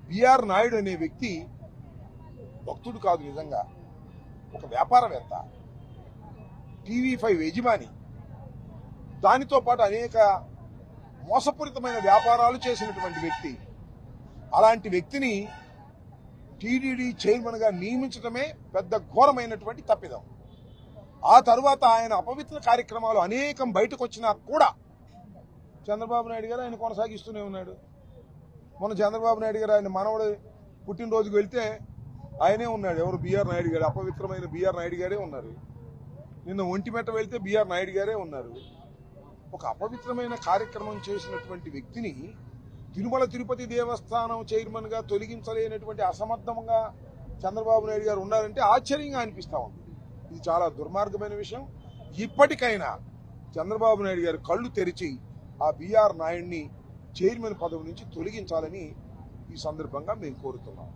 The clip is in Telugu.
బిఆర్ నాయుడు అనే వ్యక్తి భక్తుడు కాదు, నిజంగా ఒక వ్యాపారవేత్త, TV5 యజమాని. దానితో పాటు అనేక మోసపూరితమైన వ్యాపారాలు చేసినటువంటి వ్యక్తి. అలాంటి వ్యక్తిని టీటీడీ చైర్మన్ గా నియమించడమే పెద్ద ఘోరమైనటువంటి తప్పిదం. ఆ తరువాత ఆయన అపవిత్ర కార్యక్రమాలు అనేకం బయటకు వచ్చినా కూడా చంద్రబాబు నాయుడు గారు ఆయన కొనసాగిస్తూనే ఉన్నాడు. మొన్న చంద్రబాబు నాయుడు గారు ఆయన మనవడు పుట్టినరోజుకు వెళ్తే ఆయనే ఉన్నాడు. ఎవరు? బిఆర్ నాయుడు గారు. అపవిత్రమైన బిఆర్ నాయుడు గారే ఉన్నారు. నిన్న ఒంటిమెట్ట వెళ్తే బిఆర్ నాయుడు గారే ఉన్నారు. ఒక అపవిత్రమైన కార్యక్రమం చేసినటువంటి వ్యక్తిని తిరుమల తిరుపతి దేవస్థానం చైర్మన్ గా తొలగించలేనటువంటి అసమర్థంగా చంద్రబాబు నాయుడు గారు ఉన్నారంటే ఆశ్చర్యంగా అనిపిస్తా ఉంది. ఇది చాలా దుర్మార్గమైన విషయం. ఇప్పటికైనా చంద్రబాబు నాయుడు గారు కళ్ళు తెరిచి ఆ బిఆర్ నాయుడిని చైర్మన్ పదవి నుంచి తొలగించాలని ఈ సందర్భంగా మేము కోరుతున్నాం.